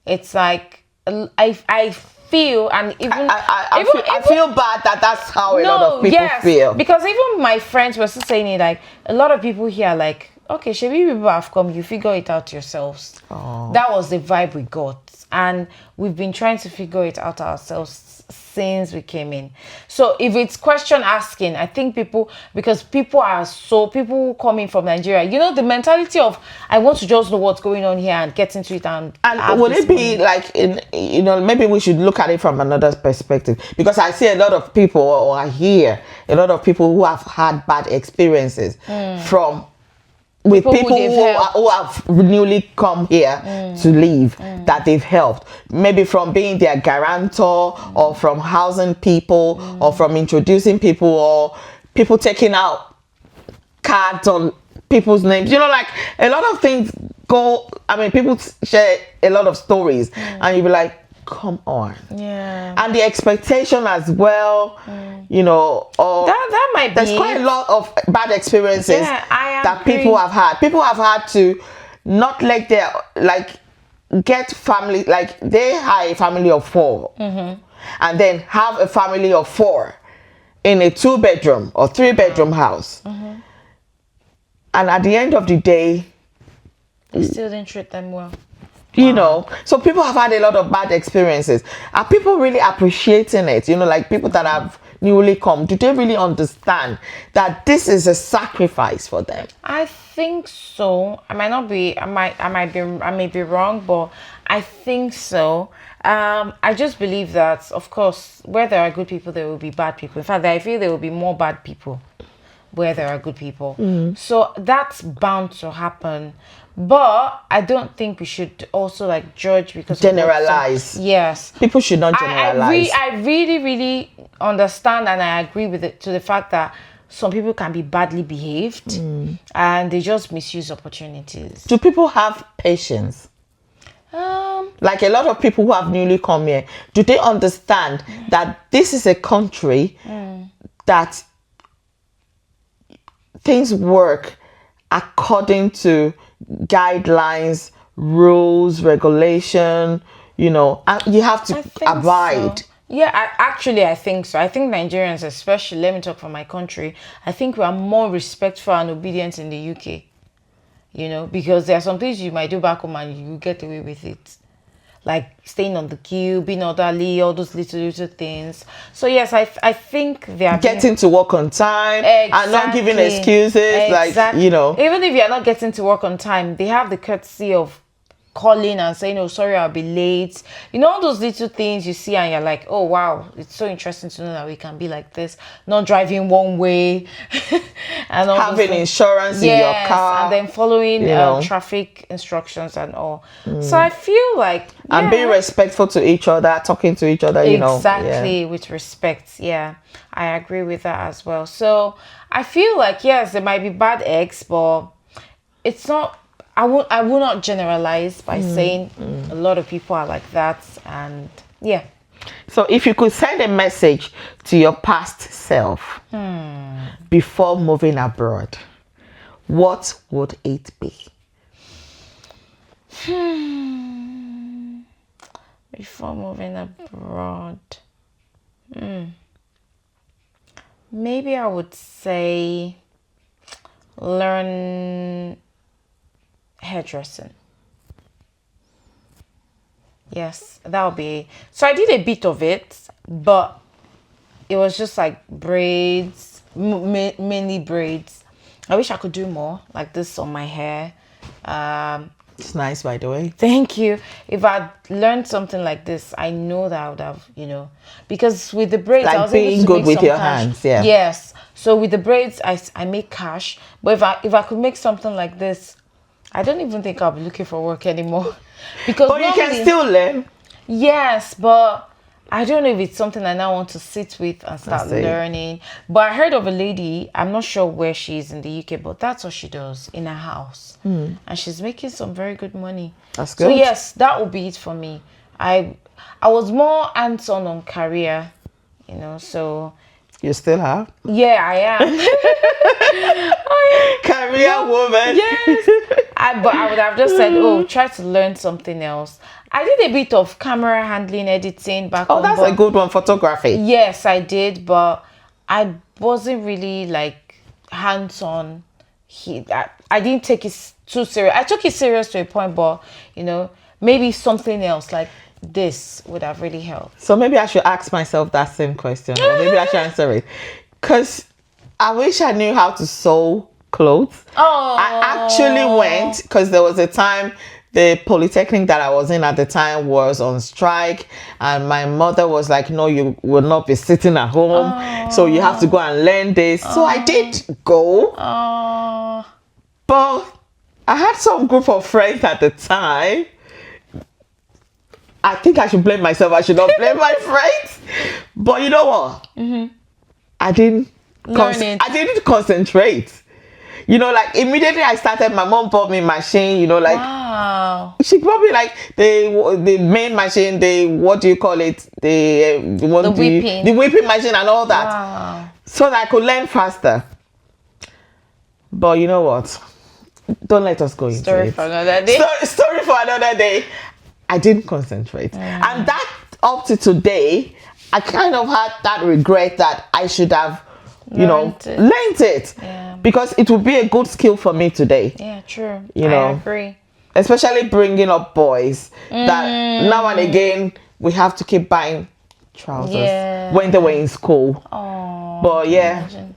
It's like, I feel, and I feel bad that that's how a lot of people feel. Because even my friends were still saying it, like, a lot of people here are like, okay, Shebi, people have come, you figure it out yourselves. That was the vibe we got. And we've been trying to figure it out ourselves since we came in. So if it's question asking, I think because people who come in from Nigeria, the mentality of, I want to just know what's going on here and get into it. And would it be like, maybe we should look at it from another perspective, because I see a lot of people, or I hear a lot of people who have had bad experiences with people who have newly come here to live, that they've helped, maybe from being their guarantor, or from housing people, or from introducing people, or people taking out cards on people's names. Like, a lot of things people share a lot of stories, and you'll be like, come on. Yeah. And the expectation as well, or that might be. There's quite a lot of bad experiences that agree. people have had. People have had to not let their, get family, they are a family of 4, and then have a family of 4 in a 2-bedroom or 3-bedroom house. And at the end of the day, you still didn't treat them well. So people have had a lot of bad experiences. Are people really appreciating it? Like people that have newly come, do they really understand that this is a sacrifice for them? I think so. I may be wrong, but I think so. I just believe that, of course, where there are good people, there will be bad people. In fact, I feel there will be more bad people where there are good people. So that's bound to happen. But I don't think we should also judge because generalize. Yes, people should not generalize. I really, really understand, and I agree with it, to the fact that some people can be badly behaved and they just misuse opportunities. Do people have patience? Like a lot of people who have newly come here, do they understand that this is a country that things work according to guidelines, rules, regulation, and you have to abide. So. Yeah, I think so. I think Nigerians, especially, let me talk for my country, I think we are more respectful and obedient in the UK. Because there are some things you might do back home and you get away with it. Like staying on the queue, being orderly, all those little things. So yes, I think they are getting to work on time and not giving excuses. Exactly. Even if you're not getting to work on time, they have the courtesy of calling and saying, oh, sorry, I'll be late. All those little things you see and you're like, oh wow, it's so interesting to know that we can be like this, not driving one way and all having insurance in your car, and then following traffic instructions and all. So I feel like and being respectful to each other, talking to each other, exactly, with respect. I agree with that as well. So I feel like, yes, there might be bad eggs, but it's not, I will not generalize by saying a lot of people are like that. And so if you could send a message to your past self before moving abroad, what would it be? Before moving abroad, maybe I would say learn hairdressing. Yes, that would be. So I did a bit of it, but it was just like braids, mainly braids. I wish I could do more like this on my hair. It's nice, by the way. Thank you. If I'd learned something like this, I know that I would have, because with the braids, I Like was able being to good make with some your cash. hands, yeah. Yes. So with the braids, I make cash. But if I could make something like this, I don't even think I'll be looking for work anymore. Because But you can still learn. yes, but I don't know if it's something I now want to sit with and start learning. But I heard of a lady, I'm not sure where she is in the UK, but that's what she does in her house. And she's making some very good money. That's good. So yes, that would be it for me. I was more hands-on on career, so... You still have? Yeah, I am. Career woman. Yes. But I would have just said, try to learn something else. I did a bit of camera handling, editing back home. Oh, that's a good one. Photography. Yes, I did, but I wasn't really like hands-on. I didn't take it too serious. I took it serious to a point, but maybe something else like this would have really helped. So maybe I should ask myself that same question, or maybe I should answer it. Because I wish I knew how to sew clothes. Oh, I actually went, because there was a time the polytechnic that I was in at the time was on strike, and my mother was like, no, you will not be sitting at home, so you have to go and learn this. So I did go, but I had some group of friends at the time. I think I should blame myself. I should not blame my friends. But you know what? I didn't concentrate. Like immediately I started, my mom bought me a machine, wow. She bought me like the main machine, what do you call it? The whipping machine and all that. Wow. So that I could learn faster. But you know what? Don't let us go into it. Story for another day. Story for another day. I didn't concentrate. And that up to today, I kind of had that regret that I should have, learned it. Yeah. Because it would be a good skill for me today. Yeah, true. I agree. Especially bringing up boys that now and again we have to keep buying trousers when they were in school. Oh, but yeah. Imagine.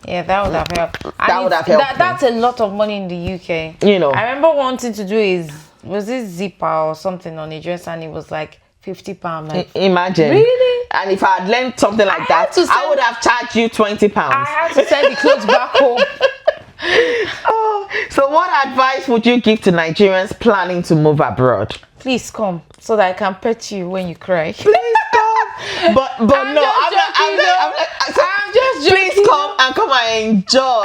Yeah, that would have helped. That would have helped. That's a lot of money in the UK. I remember wanting to do was it Zipper or something on Nigerians, and it was like £50. Like, imagine. Really? And if I had learned something like that, I would have charged you £20. I had to send the clothes back home. So what advice would you give to Nigerians planning to move abroad? Please come so that I can pet you when you cry. Please come. But I'm just joking. Please come and enjoy.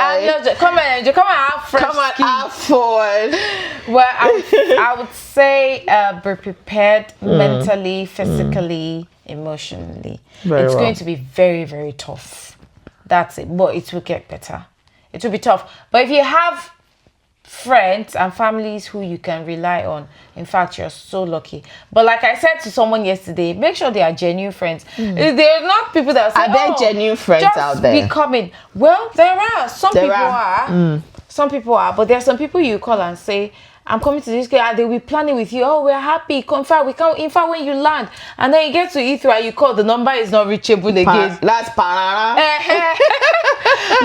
Come and enjoy. Come and have fresh Come and have fun. Well, I would say be prepared mentally, physically, emotionally. It's going to be very, very tough. That's it. But it will get better. It will be tough. But if you have friends and families who you can rely on, in fact, you're so lucky. But like I said to someone yesterday, make sure they are genuine friends. They're not people that say, are there genuine friends out there? Just be coming. Well, there are. Some people are. Some people are. But there are some people you call and say, I'm coming to this guy, and they'll be planning with you. Oh, we're happy. In fact, when you land, and then you get to Heathrow and you call, the number is not reachable again. That's parara.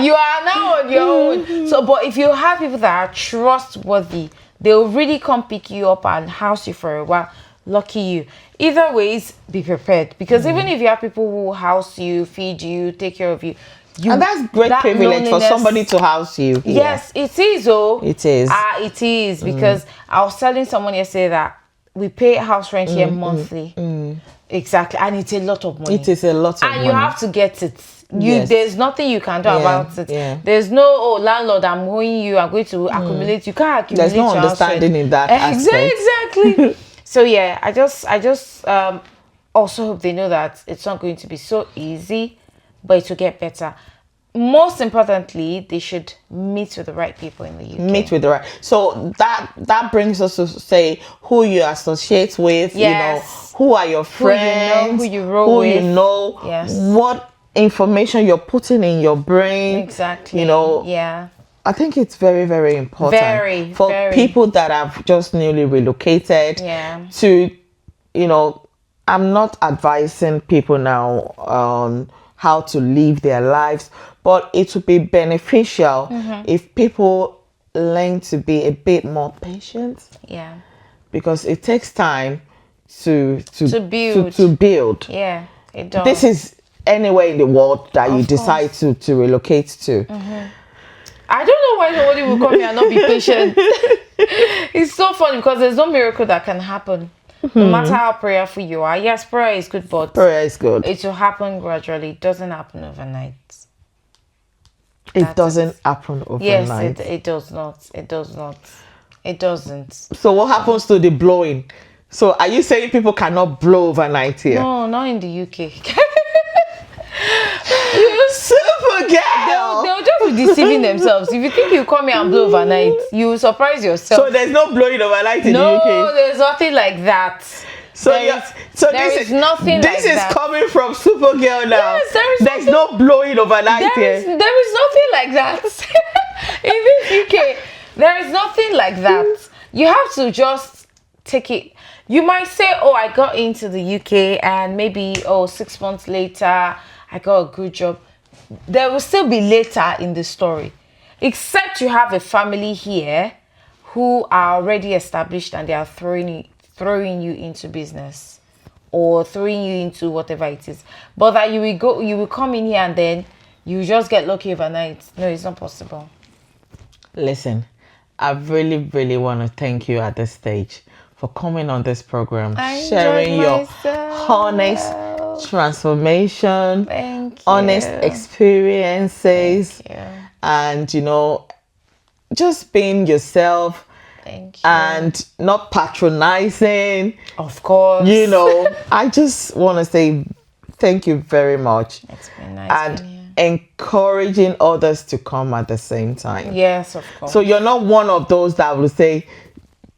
You are now on your own. So, but if you have people that are trustworthy, they'll really come pick you up and house you for a while. Lucky you. Either ways, be prepared. Because even if you have people who house you, feed you, take care of you, and that's great privilege for somebody to house you. Yes, it is. It is. It is, because I was telling someone yesterday that we pay house rent here monthly. Exactly, and it's a lot of money. It is a lot of money, and you have to get it. There's nothing you can do about it. There's no landlord, I'm owing you, I'm going to accumulate. You can't accumulate. There's no understanding in that aspect. Exactly. So yeah, I just also hope they know that it's not going to be so easy, but it will get better. Most importantly, they should meet with the right people in the UK. Meet with the right. So that brings us to say who you associate with. Yes. Who are your friends? Who you roll with. Yes. What information you're putting in your brain. Exactly. Yeah. I think it's very, very important for people that have just newly relocated. Yeah. To, I'm not advising people now on how to live their lives, but it would be beneficial if people learn to be a bit more patient. Yeah. Because it takes time to build. To build. Yeah, it does. This is anywhere in the world that you decide to relocate to. I don't know why somebody will come here and not be patient. It's so funny because there's no miracle that can happen. No matter how prayerful you are. Yes, prayer is good, but prayer is good. It will happen gradually. It doesn't happen overnight. It doesn't happen overnight. Yes, it does not. It does not. It doesn't. So what happens to the blowing? So are you saying people cannot blow overnight here? No, not in the UK. Super girl. They'll just be deceiving themselves. If you think you come here and blow overnight, you will surprise yourself. So there's no blowing overnight in the UK? No, there's nothing like that. So there is nothing like that. This is coming from Supergirl now. Yes, there's no blowing overnight here. There is nothing like that. In this UK, there is nothing like that. You have to just take it. You might say, oh, I got into the UK and maybe, 6 months later, I got a good job. There will still be later in the story. Except you have a family here who are already established and they are throwing you into business or throwing you into whatever it is. But that you will come in here and then you just get lucky overnight. No, it's not possible. Listen, I really, really want to thank you at this stage for coming on this program, sharing your honest transformation, honest experiences, and just being yourself. Thank you. And not patronizing. Of course. I just want to say thank you very much. It's been nice. And encouraging others to come at the same time. Yes, of course. So you're not one of those that will say,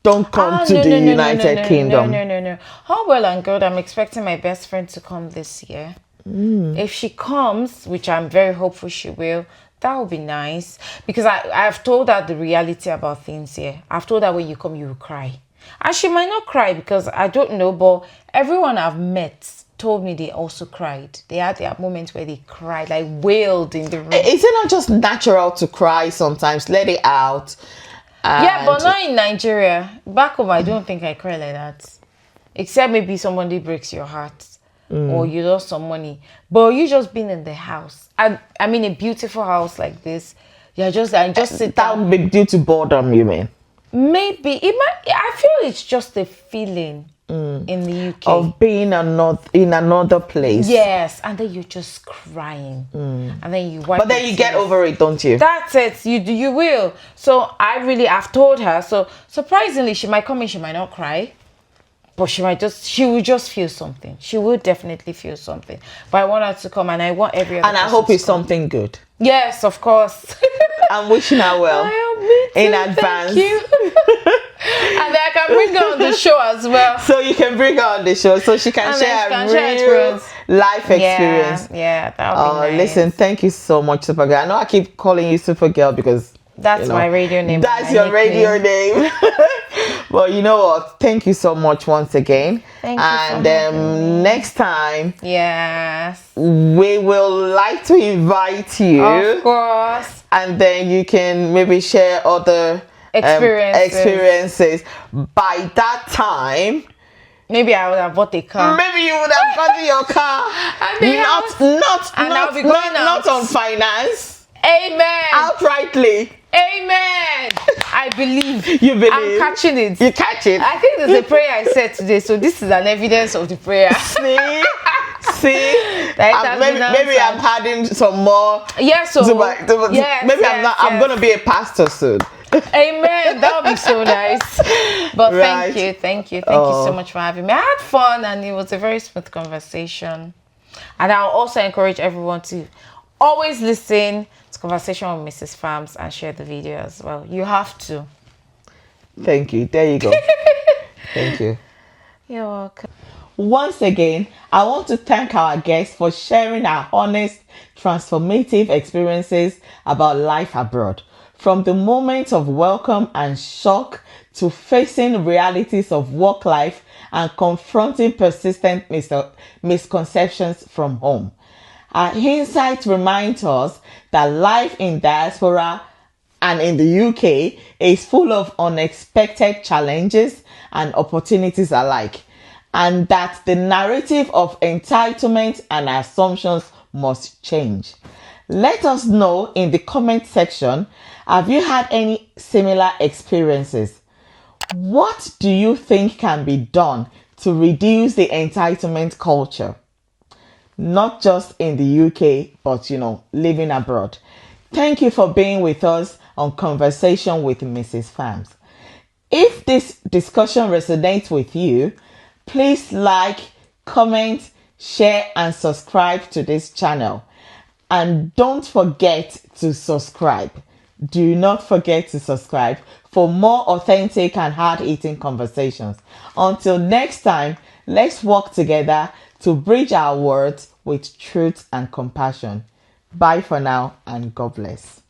don't come to the United Kingdom. No. How well and good. I'm expecting my best friend to come this year. If she comes, which I'm very hopeful she will, that would be nice. Because I've told her the reality about things here. I've told her when you come, you will cry. And she might not cry because I don't know, but everyone I've met told me they also cried. They had their moments where they cried, like wailed in the room. Is it not just natural to cry sometimes? Let it out. Yeah, but not in Nigeria. Back home, I don't think I cry like that. Except maybe somebody breaks your heart or you lost some money. But you just being in the house. I mean, a beautiful house like this. I just sit down. That would be due to boredom, you mean? Maybe. I feel it's just a feeling in the UK. Of being in another place. Yes, and then you're just crying. And then you wipe. But then you get over it, don't you? That's it. You will. So I've told her. So surprisingly, she might come in, she might not cry. But she will just feel something. She will definitely feel something. But I want her to come and I want every other And I hope it's something good. Yes, of course. I'm wishing her well. In advance. Thank you. And then I can bring her on the show as well. So you can bring her on the show so she can share a real life experience. Yeah, that would be nice. Listen, thank you so much, Supergirl. I know I keep calling you Supergirl because that's my radio name. That's your radio name. But you know what? Thank you so much once again. Thank you. And next time, yes, we will like to invite you. Of course. And then you can maybe share other experiences. By that time, maybe I would have bought a car. Maybe you would have gotten your car. Not on finance. Amen. Outrightly. Amen. I believe. You believe. I'm catching it. You catch it. I think there's a prayer I said today, so this is an evidence of the prayer. See? Maybe I'm adding some more. Yes, I'm gonna be a pastor soon. Amen. That would be so nice. But thank you so much for having me. I had fun and it was a very smooth conversation. And I'll also encourage everyone to always listen to Conversation with Mrs. Farms and share the video as well. You have to. Thank you. There you go. Thank you. You're welcome. Once again, I want to thank our guests for sharing our honest, transformative experiences about life abroad. From the moments of welcome and shock to facing realities of work life and confronting persistent misconceptions from home. Our insights remind us that life in diaspora and in the UK is full of unexpected challenges and opportunities alike, and that the narrative of entitlement and assumptions must change. Let us know in the comment section, have you had any similar experiences? What do you think can be done to reduce the entitlement culture? Not just in the UK, but living abroad. Thank you for being with us on Conversation with Mrs. Farms. If this discussion resonates with you, please like, comment, share, and subscribe to this channel. And don't forget to subscribe. Do not forget to subscribe for more authentic and hard-hitting conversations. Until next time, let's work together to bridge our words with truth and compassion. Bye for now, and God bless.